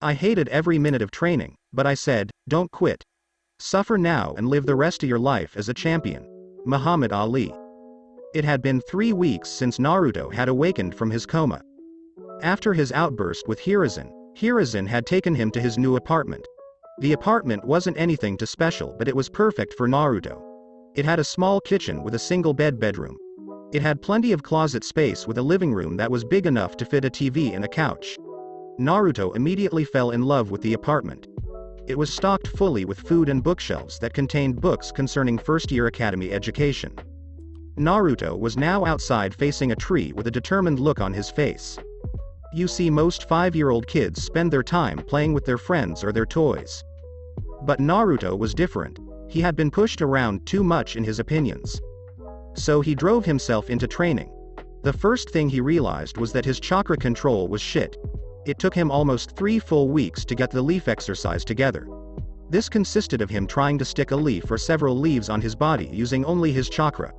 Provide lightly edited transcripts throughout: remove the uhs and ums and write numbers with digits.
I hated every minute of training, but I said, don't quit. Suffer now and live the rest of your life as a champion. Muhammad Ali. It had been 3 weeks since Naruto had awakened from his coma. After his outburst with Hiruzen had taken him to his new apartment. The apartment wasn't anything too special, but it was perfect for Naruto. It had a small kitchen with a single bedroom. It had plenty of closet space with a living room that was big enough to fit a TV and a couch. Naruto immediately fell in love with the apartment. It was stocked fully with food and bookshelves that contained books concerning first-year academy education. Naruto was now outside facing a tree with a determined look on his face. You see, most 5-year-old kids spend their time playing with their friends or their toys. But Naruto was different. He had been pushed around too much in his opinions. So he drove himself into training. The first thing he realized was that his chakra control was shit. It took him almost 3 full weeks to get the leaf exercise together. This consisted of him trying to stick a leaf or several leaves on his body using only his chakra.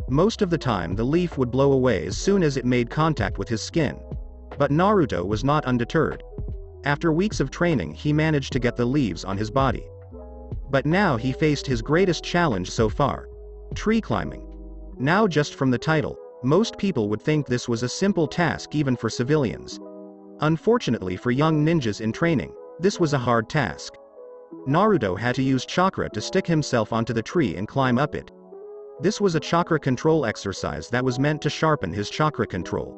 Most of the time the leaf would blow away as soon as it made contact with his skin. But Naruto was not undeterred. After weeks of training he managed to get the leaves on his body. But now he faced his greatest challenge so far. Tree climbing. Now, just from the title, most people would think this was a simple task even for civilians. Unfortunately for young ninjas in training, this was a hard task. Naruto had to use chakra to stick himself onto the tree and climb up it. This was a chakra control exercise that was meant to sharpen his chakra control.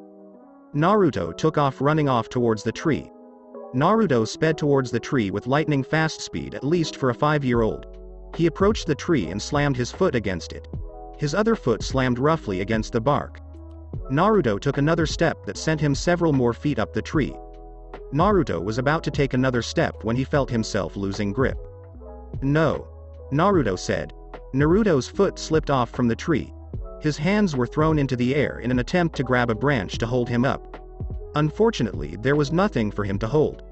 Naruto took off running off towards the tree. Naruto sped towards the tree with lightning fast speed, at least for a 5-year-old. He approached the tree and slammed his foot against it. His other foot slammed roughly against the bark. Naruto took another step that sent him several more feet up the tree. Naruto was about to take another step when he felt himself losing grip. No. Naruto said. Naruto's foot slipped off from the tree. His hands were thrown into the air in an attempt to grab a branch to hold him up. Unfortunately, there was nothing for him to hold.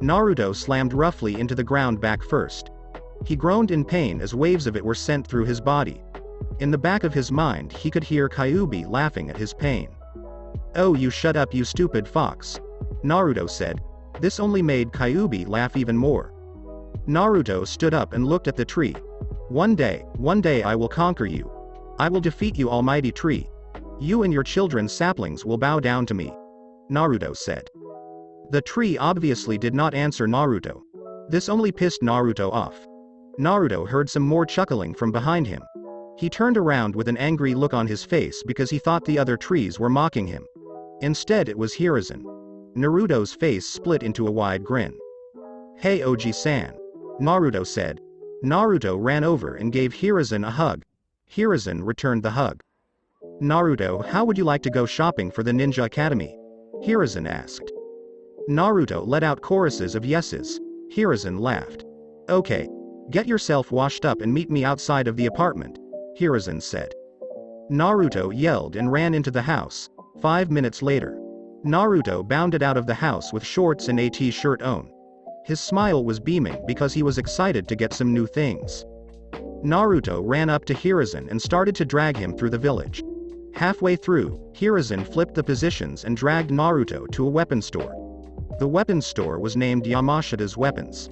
Naruto slammed roughly into the ground back first. He groaned in pain as waves of it were sent through his body. In the back of his mind he could hear Kyuubi laughing at his pain. "Oh, you shut up, you stupid fox," Naruto said. This only made Kyuubi laugh even more. Naruto stood up and looked at the tree. One day I will conquer you. I will defeat you, almighty tree. You and your children's saplings will bow down to me," Naruto said. The tree obviously did not answer Naruto. This only pissed Naruto off. Naruto heard some more chuckling from behind him. He turned around with an angry look on his face because he thought the other trees were mocking him. Instead it was Hiruzen. Naruto's face split into a wide grin. "Hey Oji-san," Naruto said. Naruto ran over and gave Hiruzen a hug. Hiruzen returned the hug. "Naruto, how would you like to go shopping for the Ninja Academy?" Hiruzen asked. Naruto let out choruses of yeses. Hiruzen laughed. "Okay. Get yourself washed up and meet me outside of the apartment," Hiruzen said. Naruto yelled and ran into the house. 5 minutes later, Naruto bounded out of the house with shorts and a t-shirt on. His smile was beaming because he was excited to get some new things. Naruto ran up to Hiruzen and started to drag him through the village. Halfway through, Hiruzen flipped the positions and dragged Naruto to a weapons store. The weapons store was named Yamashita's Weapons.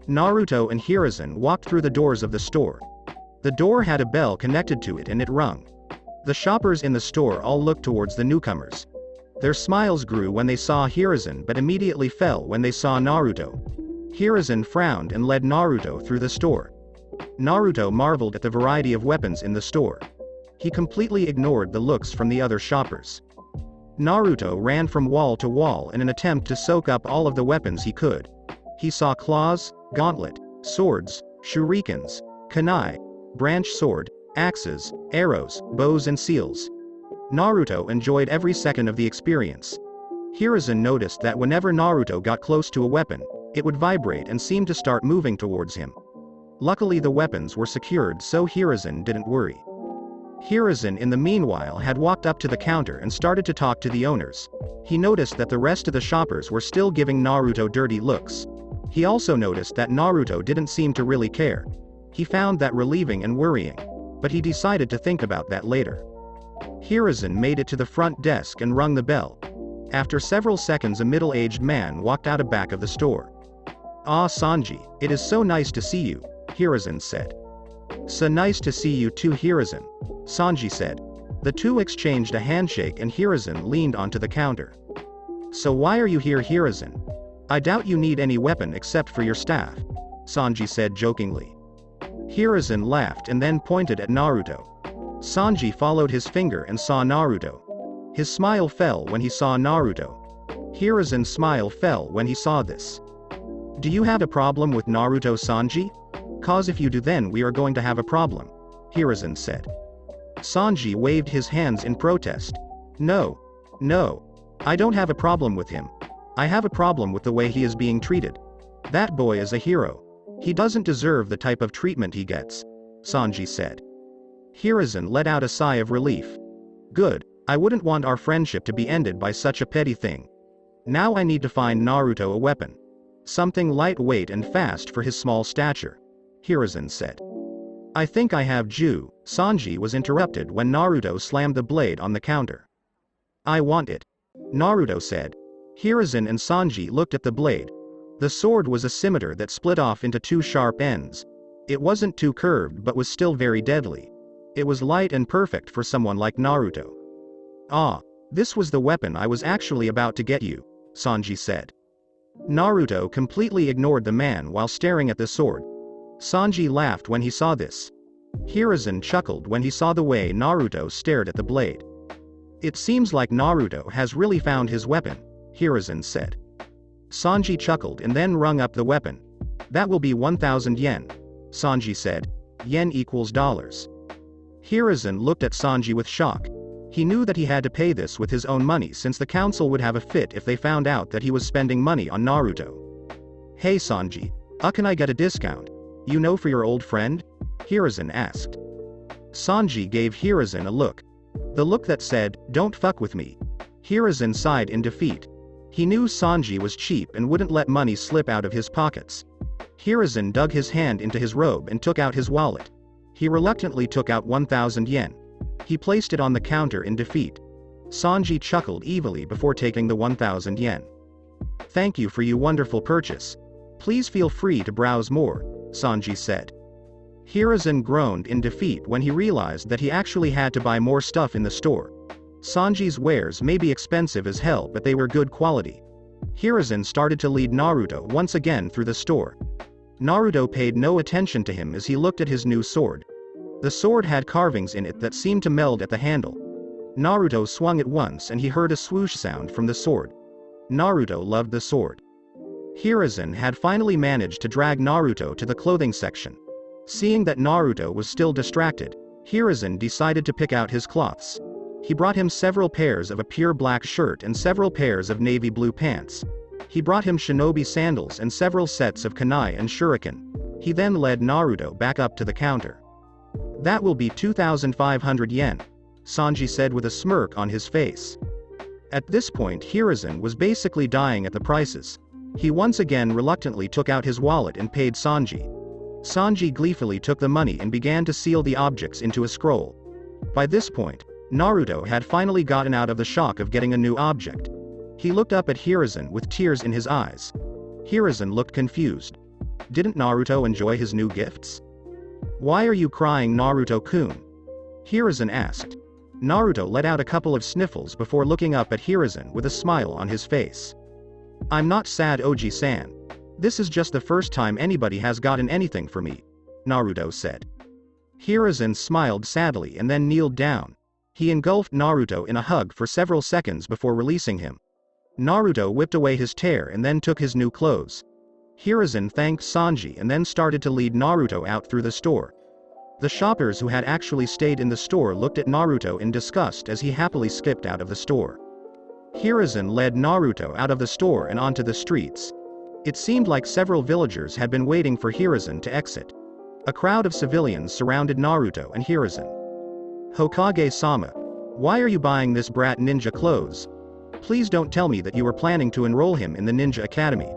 Naruto and Hiruzen walked through the doors of the store. The door had a bell connected to it and it rung. The shoppers in the store all looked towards the newcomers. Their smiles grew when they saw Hiruzen but immediately fell when they saw Naruto. Hiruzen frowned and led Naruto through the store. Naruto marveled at the variety of weapons in the store. He completely ignored the looks from the other shoppers. Naruto ran from wall to wall in an attempt to soak up all of the weapons he could. He saw claws, gauntlet, swords, shurikens, kunai, branch sword, axes, arrows, bows and seals. Naruto enjoyed every second of the experience. Hiruzen noticed that whenever Naruto got close to a weapon, it would vibrate and seem to start moving towards him. Luckily the weapons were secured so Hiruzen didn't worry. Hiruzen in the meanwhile had walked up to the counter and started to talk to the owners. He noticed that the rest of the shoppers were still giving Naruto dirty looks. He also noticed that Naruto didn't seem to really care. He found that relieving and worrying. But he decided to think about that later. Hiruzen made it to the front desk and rung the bell. After several seconds a middle-aged man walked out of back of the store. "Ah Sanji, it is so nice to see you," Hiruzen said. "So nice to see you too Hiruzen," Sanji said. The two exchanged a handshake and Hiruzen leaned onto the counter. "So why are you here Hiruzen? I doubt you need any weapon except for your staff," Sanji said jokingly. Hiruzen laughed and then pointed at Naruto. Sanji followed his finger and saw Naruto. His smile fell when he saw Naruto. Hiruzen's smile fell when he saw this. "Do you have a problem with Naruto Sanji? Cause if you do then we are going to have a problem," Hiruzen said. Sanji waved his hands in protest. No, I don't have a problem with him. I have a problem with the way he is being treated. That boy is a hero. He doesn't deserve the type of treatment he gets," Sanji said. Hiruzen let out a sigh of relief. "Good, I wouldn't want our friendship to be ended by such a petty thing. Now I need to find Naruto a weapon. Something lightweight and fast for his small stature," Hiruzen said. "I think I have Sanji was interrupted when Naruto slammed the blade on the counter. "I want it," Naruto said. Hiruzen and Sanji looked at the blade. The sword was a scimitar that split off into two sharp ends. It wasn't too curved but was still very deadly. It was light and perfect for someone like Naruto. "Ah, this was the weapon I was actually about to get you," Sanji said. Naruto completely ignored the man while staring at the sword. Sanji laughed when he saw this. Hiruzen chuckled when he saw the way Naruto stared at the blade. "It seems like Naruto has really found his weapon," Hiruzen said. Sanji chuckled and then rung up the weapon. "That will be 1,000 yen," Sanji said. Yen equals dollars. Hiruzen looked at Sanji with shock. He knew that he had to pay this with his own money since the council would have a fit if they found out that he was spending money on Naruto. "Hey Sanji, can I get a discount? You know, for your old friend?" Hiruzen asked. Sanji gave Hiruzen a look. The look that said, "Don't fuck with me." Hiruzen sighed in defeat. He knew Sanji was cheap and wouldn't let money slip out of his pockets. Hiruzen dug his hand into his robe and took out his wallet. He reluctantly took out 1,000 yen. He placed it on the counter in defeat. Sanji chuckled evilly before taking the 1,000 yen. "Thank you for your wonderful purchase. Please feel free to browse more," Sanji said. Hiruzen groaned in defeat when he realized that he actually had to buy more stuff in the store. Sanji's wares may be expensive as hell but they were good quality. Hiruzen started to lead Naruto once again through the store. Naruto paid no attention to him as he looked at his new sword. The sword had carvings in it that seemed to meld at the handle. Naruto swung it once and he heard a swoosh sound from the sword. Naruto loved the sword. Hiruzen had finally managed to drag Naruto to the clothing section. Seeing that Naruto was still distracted, Hiruzen decided to pick out his cloths. He brought him several pairs of a pure black shirt and several pairs of navy blue pants. He brought him shinobi sandals and several sets of kunai and shuriken. He then led Naruto back up to the counter. "That will be 2,500 yen, Sanji said with a smirk on his face. At this point Hiruzen was basically dying at the prices. He once again reluctantly took out his wallet and paid Sanji. Sanji gleefully took the money and began to seal the objects into a scroll. By this point, Naruto had finally gotten out of the shock of getting a new object. He looked up at Hiruzen with tears in his eyes. Hiruzen looked confused. Didn't Naruto enjoy his new gifts? "Why are you crying Naruto-kun?" Hiruzen asked. Naruto let out a couple of sniffles before looking up at Hiruzen with a smile on his face. "I'm not sad Oji-san. This is just the first time anybody has gotten anything for me," Naruto said. Hiruzen smiled sadly and then kneeled down. He engulfed Naruto in a hug for several seconds before releasing him. Naruto whipped away his tear and then took his new clothes. Hiruzen thanked Sanji and then started to lead Naruto out through the store. The shoppers who had actually stayed in the store looked at Naruto in disgust as he happily skipped out of the store. Hiruzen led Naruto out of the store and onto the streets. It seemed like several villagers had been waiting for Hiruzen to exit. A crowd of civilians surrounded Naruto and Hiruzen. "Hokage-sama, why are you buying this brat ninja clothes? Please don't tell me that you were planning to enroll him in the ninja academy.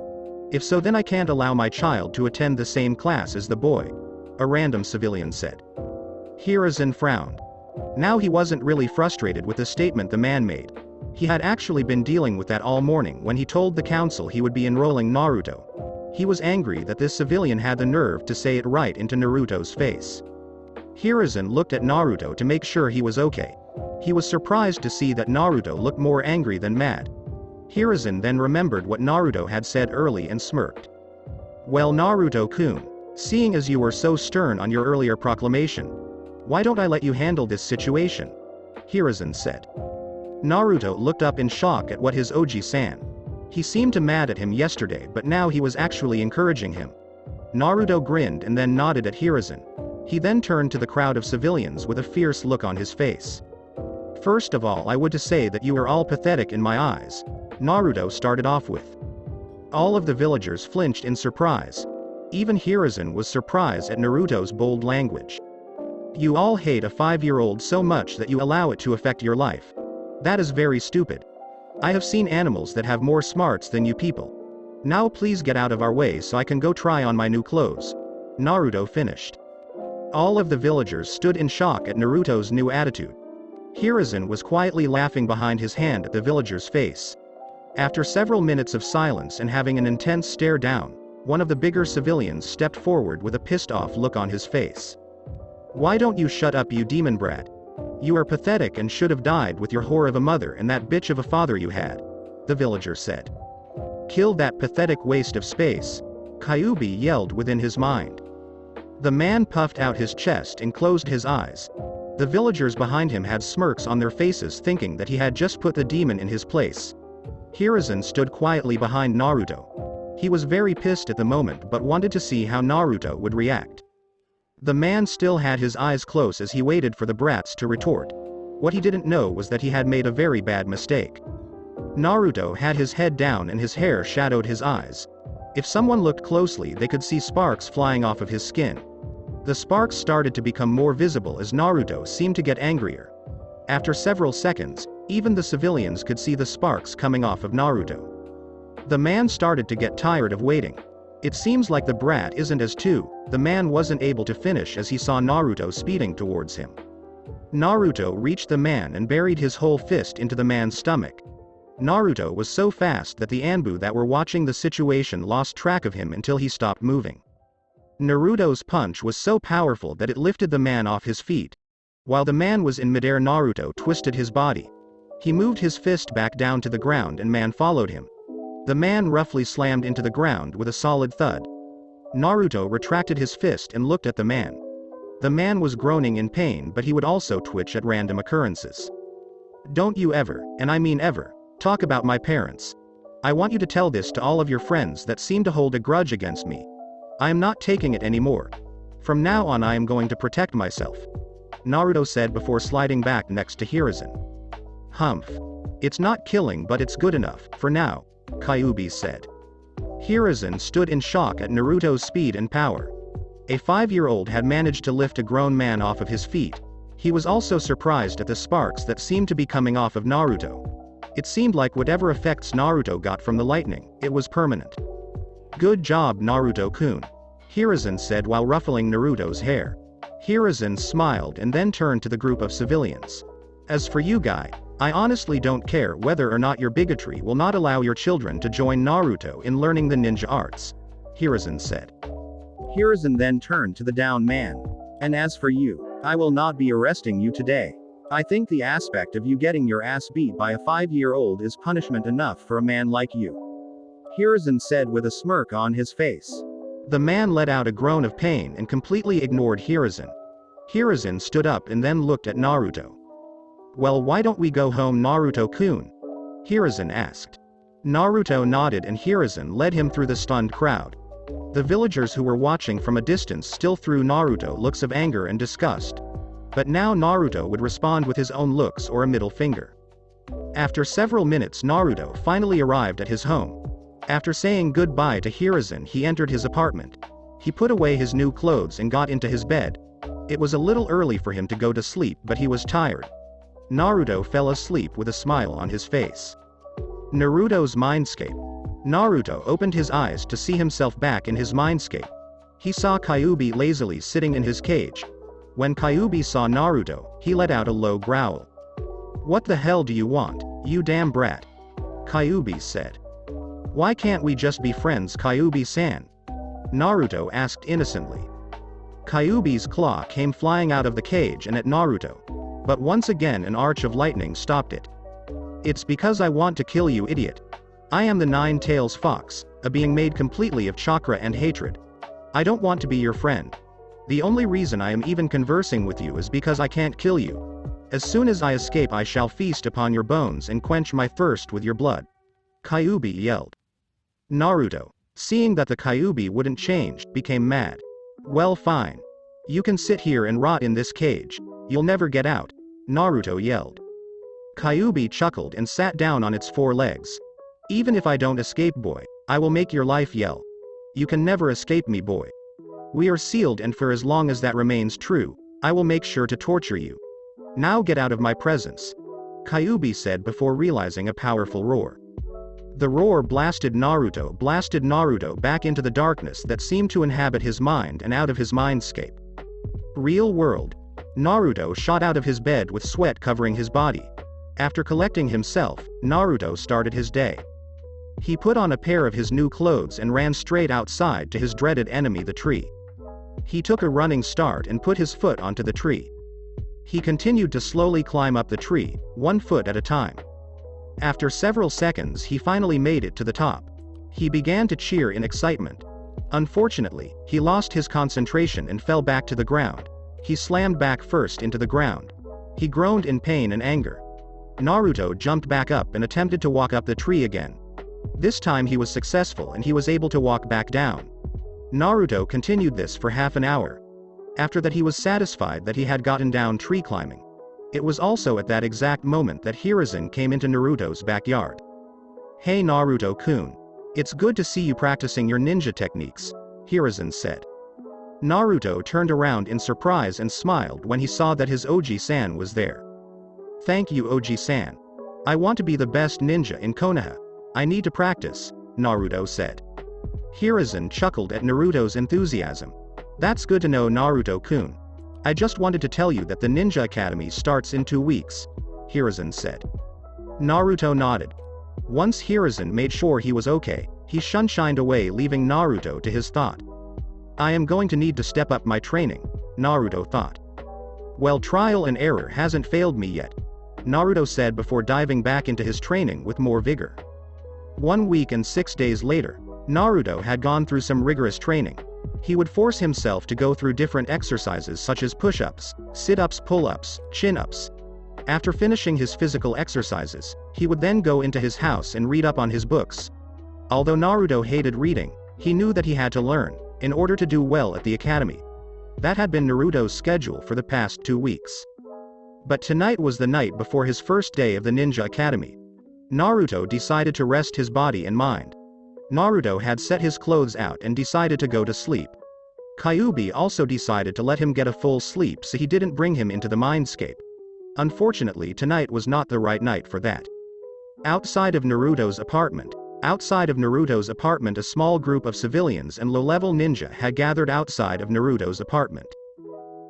If so then I can't allow my child to attend the same class as the boy," a random civilian said. Hiruzen frowned. Now he wasn't really frustrated with the statement the man made. He had actually been dealing with that all morning when he told the council he would be enrolling Naruto. He was angry that this civilian had the nerve to say it right into Naruto's face. Hiruzen looked at Naruto to make sure he was okay. He was surprised to see that Naruto looked more angry than mad. Hiruzen then remembered what Naruto had said early and smirked. "Well, Naruto-kun, seeing as you were so stern on your earlier proclamation, why don't I let you handle this situation?" Hiruzen said. Naruto looked up in shock at what his Oji-san. He seemed to mad at him yesterday, but now he was actually encouraging him. Naruto grinned and then nodded at Hiruzen. He then turned to the crowd of civilians with a fierce look on his face. "First of all, I would to say that you are all pathetic in my eyes," Naruto started off with. All of the villagers flinched in surprise. Even Hiruzen was surprised at Naruto's bold language. "You all hate a 5-year-old so much that you allow it to affect your life. That is very stupid. I have seen animals that have more smarts than you people. Now please get out of our way so I can go try on my new clothes." Naruto finished. All of the villagers stood in shock at Naruto's new attitude. Hiruzen was quietly laughing behind his hand at the villager's face. After several minutes of silence and having an intense stare down, one of the bigger civilians stepped forward with a pissed-off look on his face. "Why don't you shut up, you demon brat? You are pathetic and should have died with your whore of a mother and that bitch of a father you had," the villager said. "Kill that pathetic waste of space," Kyuubi yelled within his mind. The man puffed out his chest and closed his eyes. The villagers behind him had smirks on their faces, thinking that he had just put the demon in his place. Hiruzen stood quietly behind Naruto. He was very pissed at the moment but wanted to see how Naruto would react. The man still had his eyes closed as he waited for the brats to retort. What he didn't know was that he had made a very bad mistake. Naruto had his head down and his hair shadowed his eyes. If someone looked closely, they could see sparks flying off of his skin. The sparks started to become more visible as Naruto seemed to get angrier. After several seconds, even the civilians could see the sparks coming off of Naruto. The man started to get tired of waiting. "It seems like the brat isn't as too," the man wasn't able to finish as he saw Naruto speeding towards him. Naruto reached the man and buried his whole fist into the man's stomach. Naruto was so fast that the Anbu that were watching the situation lost track of him until he stopped moving. Naruto's punch was so powerful that it lifted the man off his feet. While the man was in midair, Naruto twisted his body. He moved his fist back down to the ground and man followed him. The man roughly slammed into the ground with a solid thud. Naruto retracted his fist and looked at the man. The man was groaning in pain, but he would also twitch at random occurrences. "Don't you ever, and I mean ever, talk about my parents. I want you to tell this to all of your friends that seem to hold a grudge against me. I am not taking it anymore. From now on I am going to protect myself," Naruto said before sliding back next to Hiruzen. "Humph. It's not killing, but it's good enough, for now," Kyuubi said. Hiruzen stood in shock at Naruto's speed and power. A 5-year-old had managed to lift a grown man off of his feet. He was also surprised at the sparks that seemed to be coming off of Naruto. It seemed like whatever effects Naruto got from the lightning, it was permanent. "Good job, Naruto-kun," Hiruzen said while ruffling Naruto's hair. Hiruzen smiled and then turned to the group of civilians. "As for you guy, I honestly don't care whether or not your bigotry will not allow your children to join Naruto in learning the ninja arts," Hiruzen said. Hiruzen then turned to the down man. "And as for you, I will not be arresting you today. I think the aspect of you getting your ass beat by a 5-year-old is punishment enough for a man like you," Hiruzen said with a smirk on his face. The man let out a groan of pain and completely ignored Hiruzen. Hiruzen stood up and then looked at Naruto. "Well, why don't we go home, Naruto-kun?" Hiruzen asked. Naruto nodded and Hiruzen led him through the stunned crowd. The villagers who were watching from a distance still threw Naruto looks of anger and disgust. But now Naruto would respond with his own looks or a middle finger. After several minutes, Naruto finally arrived at his home. After saying goodbye to Hiruzen, he entered his apartment. He put away his new clothes and got into his bed. It was a little early for him to go to sleep, but he was tired. Naruto fell asleep with a smile on his face. Naruto's mindscape. Naruto opened his eyes to see himself back in his mindscape. He saw Kyuubi lazily sitting in his cage. When Kyuubi saw Naruto, he let out a low growl. What the hell do you want, you damn brat? Kyuubi said. Why can't we just be friends, Kyuubi-san? Naruto asked innocently. Kyuubi's claw came flying out of the cage and at Naruto. But once again an arch of lightning stopped it. It's because I want to kill you, idiot. I am the Nine-Tails Fox, a being made completely of chakra and hatred. I don't want to be your friend. The only reason I am even conversing with you is because I can't kill you. As soon as I escape I shall feast upon your bones and quench my thirst with your blood. Kyuubi yelled. Naruto, seeing that the Kyuubi wouldn't change, became mad. Well fine. You can sit here and rot in this cage. You'll never get out. Naruto yelled. Kyuubi chuckled and sat down on its 4 legs. Even if I don't escape, boy, I will make your life yell. You can never escape me, boy. We are sealed, and for as long as that remains true, I will make sure to torture you. Now get out of my presence. Kyuubi said before realizing a powerful roar. The roar blasted Naruto back into the darkness that seemed to inhabit his mind and out of his mindscape. Real world. Naruto shot out of his bed with sweat covering his body. After collecting himself, Naruto started his day. He put on a pair of his new clothes and ran straight outside to his dreaded enemy, the tree. He took a running start and put his foot onto the tree. He continued to slowly climb up the tree, 1 foot at a time. After several seconds he finally made it to the top. He began to cheer in excitement. Unfortunately, he lost his concentration and fell back to the ground. He slammed back first into the ground. He groaned in pain and anger. Naruto jumped back up and attempted to walk up the tree again. This time he was successful and he was able to walk back down. Naruto continued this for half an hour. After that he was satisfied that he had gotten down tree climbing. It was also at that exact moment that Hiruzen came into Naruto's backyard. Hey Naruto-kun. It's good to see you practicing your ninja techniques, Hiruzen said. Naruto turned around in surprise and smiled when he saw that his Oji-san was there. Thank you, Oji-san. I want to be the best ninja in Konoha. I need to practice, Naruto said. Hiruzen chuckled at Naruto's enthusiasm. That's good to know, Naruto-kun. I just wanted to tell you that the Ninja Academy starts in 2 weeks, Hiruzen said. Naruto nodded. Once Hiruzen made sure he was okay, he shunshined away, leaving Naruto to his thought. I am going to need to step up my training, Naruto thought. Well, trial and error hasn't failed me yet, Naruto said before diving back into his training with more vigor. 1 week and 6 days later, Naruto had gone through some rigorous training. He would force himself to go through different exercises such as push-ups, sit-ups, pull-ups, chin-ups. After finishing his physical exercises, he would then go into his house and read up on his books. Although Naruto hated reading, he knew that he had to learn, in order to do well at the academy. That had been Naruto's schedule for the past 2 weeks. But tonight was the night before his first day of the Ninja Academy. Naruto decided to rest his body and mind. Naruto had set his clothes out and decided to go to sleep. Kyuubi also decided to let him get a full sleep so he didn't bring him into the mindscape. Unfortunately, tonight was not the right night for that. Outside of Naruto's apartment, a small group of civilians and low-level ninja had gathered outside of Naruto's apartment.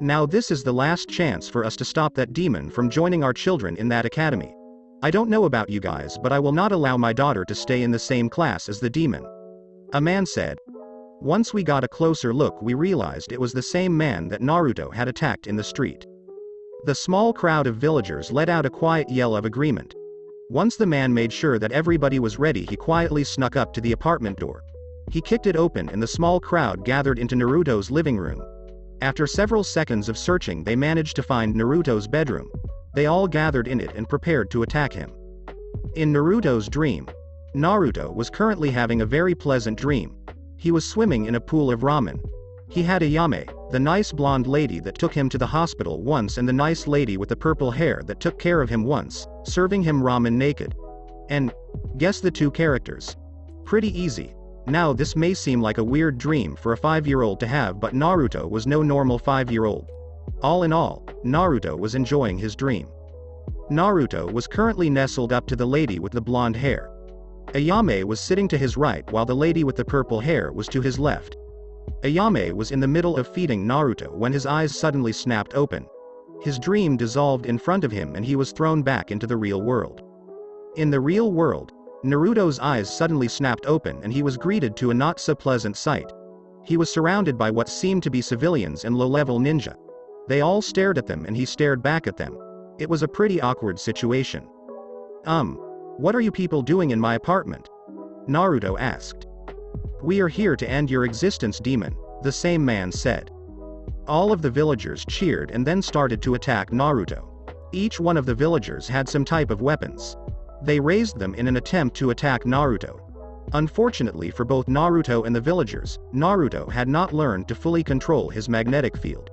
Now this is the last chance for us to stop that demon from joining our children in that academy. I don't know about you guys, but I will not allow my daughter to stay in the same class as the demon, a man said. Once we got a closer look, we realized it was the same man that Naruto had attacked in the street. The small crowd of villagers let out a quiet yell of agreement. Once the man made sure that everybody was ready, he quietly snuck up to the apartment door. He kicked it open and the small crowd gathered into Naruto's living room. After several seconds of searching, they managed to find Naruto's bedroom. They all gathered in it and prepared to attack him. In Naruto's dream, Naruto was currently having a very pleasant dream. He was swimming in a pool of ramen. He had Ayame, the nice blonde lady that took him to the hospital once, and the nice lady with the purple hair that took care of him once, serving him ramen naked. And guess the 2 characters. Pretty easy. Now this may seem like a weird dream for a 5-year-old to have, but Naruto was no normal 5-year-old. All in all, Naruto was enjoying his dream. Naruto was currently nestled up to the lady with the blonde hair. Ayame was sitting to his right while the lady with the purple hair was to his left. Ayame was in the middle of feeding Naruto when his eyes suddenly snapped open. His dream dissolved in front of him and he was thrown back into the real world. In the real world, Naruto's eyes suddenly snapped open and he was greeted to a not so pleasant sight. He was surrounded by what seemed to be civilians and low-level ninja. They all stared at them and he stared back at them. It was a pretty awkward situation. What are you people doing in my apartment? Naruto asked. We are here to end your existence, demon, the same man said. All of the villagers cheered and then started to attack Naruto. Each one of the villagers had some type of weapons. They raised them in an attempt to attack Naruto. Unfortunately for both Naruto and the villagers, Naruto had not learned to fully control his magnetic field.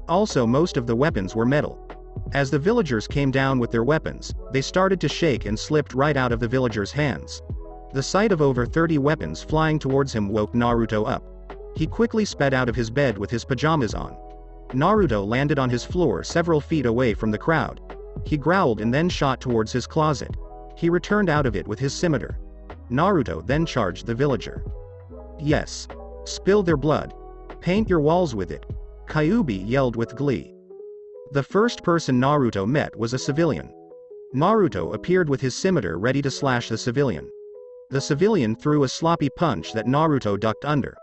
Also, most of the weapons were metal. As the villagers came down with their weapons, they started to shake and slipped right out of the villagers' hands. The sight of over 30 weapons flying towards him woke Naruto up. He quickly sped out of his bed with his pajamas on. Naruto landed on his floor several feet away from the crowd. He growled and then shot towards his closet. He returned out of it with his scimitar. Naruto then charged the villager. Yes. Spill their blood. Paint your walls with it. Kyuubi yelled with glee. The first person Naruto met was a civilian. Naruto appeared with his scimitar ready to slash the civilian. The civilian threw a sloppy punch that Naruto ducked under.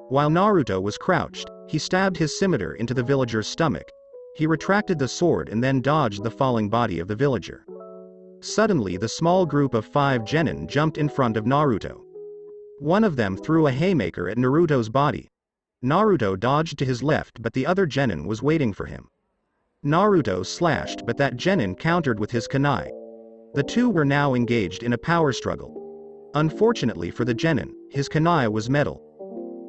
While Naruto was crouched, he stabbed his scimitar into the villager's stomach. He retracted the sword and then dodged the falling body of the villager. Suddenly the small group of 5 genin jumped in front of Naruto. One of them threw a haymaker at Naruto's body. Naruto dodged to his left but the other genin was waiting for him. Naruto slashed but that genin countered with his kunai. The two were now engaged in a power struggle. Unfortunately for the genin, his kunai was metal.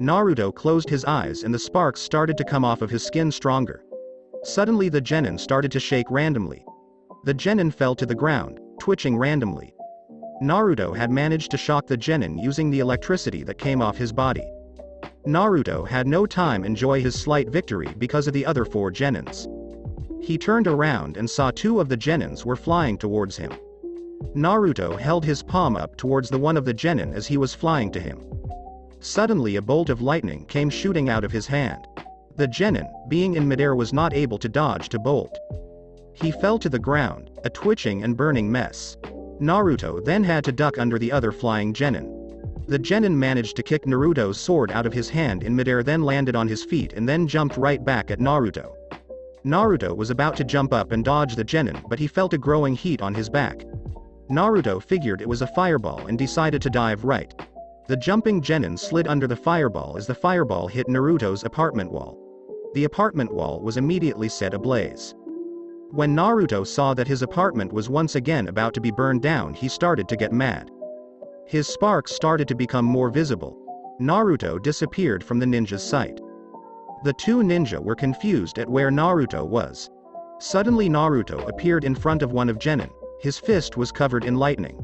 Naruto closed his eyes and the sparks started to come off of his skin stronger. Suddenly the genin started to shake randomly. The genin fell to the ground, twitching randomly. Naruto had managed to shock the genin using the electricity that came off his body. Naruto had no time to enjoy his slight victory because of the other 4 genins. He turned around and saw 2 of the genins were flying towards him. Naruto held his palm up towards the one of the genin as he was flying to him. Suddenly a bolt of lightning came shooting out of his hand. The genin, being in midair, was not able to dodge to bolt. He fell to the ground, a twitching and burning mess. Naruto then had to duck under the other flying genin. The genin managed to kick Naruto's sword out of his hand in midair, then landed on his feet and then jumped right back at Naruto. Naruto was about to jump up and dodge the genin but he felt a growing heat on his back. Naruto figured it was a fireball and decided to dive right. The jumping genin slid under the fireball as the fireball hit Naruto's apartment wall. The apartment wall was immediately set ablaze. When Naruto saw that his apartment was once again about to be burned down, he started to get mad. His sparks started to become more visible. Naruto disappeared from the ninja's sight. The 2 ninja were confused at where Naruto was. Suddenly Naruto appeared in front of one of genin. His fist was covered in lightning.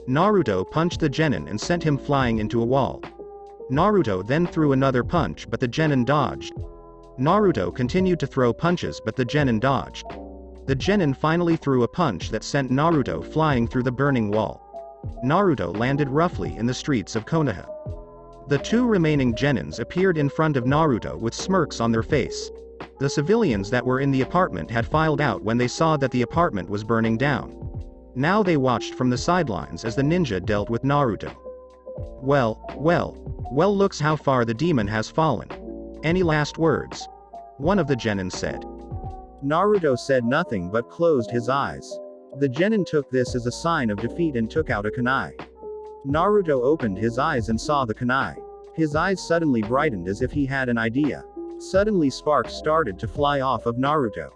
Naruto punched the genin and sent him flying into a wall. Naruto then threw another punch but the genin dodged. Naruto continued to throw punches but the genin dodged. The genin finally threw a punch that sent Naruto flying through the burning wall. Naruto landed roughly in the streets of Konoha. The 2 remaining genins appeared in front of Naruto with smirks on their face. The civilians that were in the apartment had filed out when they saw that the apartment was burning down. Now they watched from the sidelines as the ninja dealt with Naruto. Well, looks how far the demon has fallen. Any last words? One of the genin said. Naruto said nothing but closed his eyes. The genin took this as a sign of defeat and took out a kunai. Naruto opened his eyes and saw the kunai. His eyes suddenly brightened as if he had an idea. Suddenly sparks started to fly off of Naruto.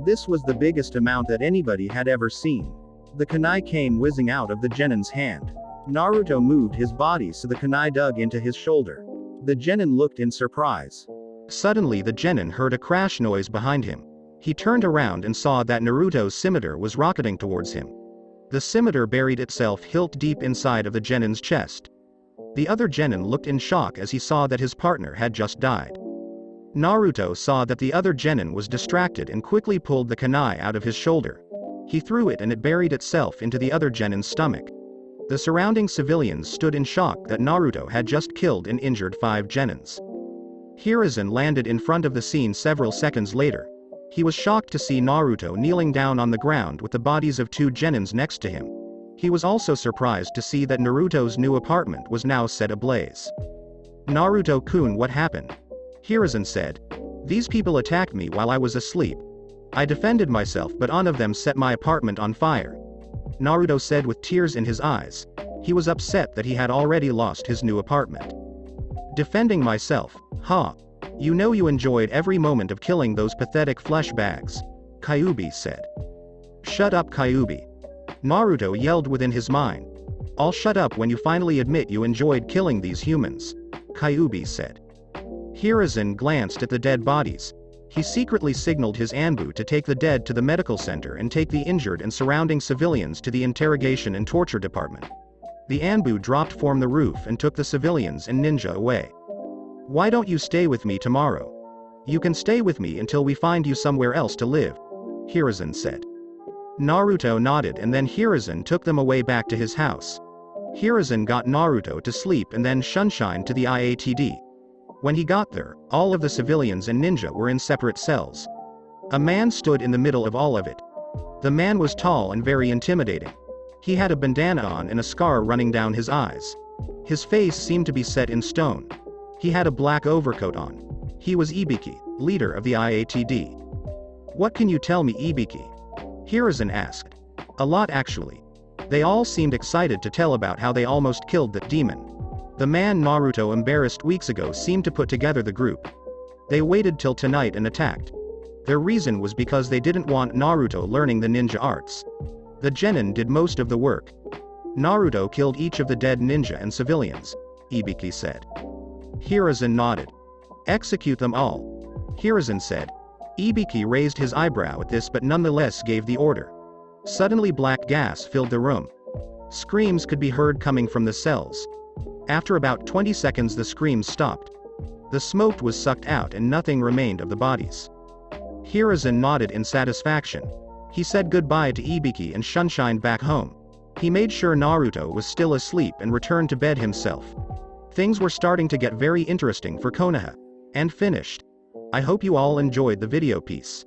This was the biggest amount that anybody had ever seen. The kunai came whizzing out of the genin's hand. Naruto moved his body so the kunai dug into his shoulder. The genin looked in surprise. Suddenly the genin heard a crash noise behind him. He turned around and saw that Naruto's scimitar was rocketing towards him. The scimitar buried itself hilt deep inside of the genin's chest. The other genin looked in shock as he saw that his partner had just died. Naruto saw that the other genin was distracted and quickly pulled the kunai out of his shoulder. He threw it and it buried itself into the other genin's stomach. The surrounding civilians stood in shock that Naruto had just killed and injured 5 genins. Hiruzen landed in front of the scene several seconds later. He was shocked to see Naruto kneeling down on the ground with the bodies of 2 genins next to him. He was also surprised to see that Naruto's new apartment was now set ablaze. "Naruto-kun, what happened?" Hiruzen said. "These people attacked me while I was asleep. I defended myself but none of them set my apartment on fire." Naruto said with tears in his eyes. He was upset that he had already lost his new apartment. "Defending myself, huh? You know you enjoyed every moment of killing those pathetic flesh bags," Kyuubi said. "Shut up, Kyuubi," Naruto yelled within his mind. "I'll shut up when you finally admit you enjoyed killing these humans," Kyuubi said. Hiruzen glanced at the dead bodies. He secretly signaled his Anbu to take the dead to the medical center and take the injured and surrounding civilians to the interrogation and torture department. The Anbu dropped from the roof and took the civilians and ninja away. "Why don't you stay with me tomorrow? You can stay with me until we find you somewhere else to live," Hiruzen said. Naruto nodded and then Hiruzen took them away back to his house. Hiruzen got Naruto to sleep and then Sunshine to the IATD. When he got there, all of the civilians and ninja were in separate cells. A man stood in the middle of all of it. The man was tall and very intimidating. He had a bandana on and a scar running down his eyes. His face seemed to be set in stone. He had a black overcoat on. He was Ibiki, leader of the IATD. "What can you tell me, Ibiki?" Hiruzen asked. "A lot actually. They all seemed excited to tell about how they almost killed that demon. The man Naruto embarrassed weeks ago seemed to put together the group. They waited till tonight and attacked. Their reason was because they didn't want Naruto learning the ninja arts. The genin did most of the work. Naruto killed each of the dead ninja and civilians," Ibiki said. Hiruzen nodded. "Execute them all," Hiruzen said. Ibiki raised his eyebrow at this but nonetheless gave the order. Suddenly black gas filled the room. Screams could be heard coming from the cells. After about 20 seconds the screams stopped. The smoke was sucked out and nothing remained of the bodies. Hiruzen nodded in satisfaction. He said goodbye to Ibiki and Sunshine back home. He made sure Naruto was still asleep and returned to bed himself. Things were starting to get very interesting for Konoha. And finished. I hope you all enjoyed the video piece.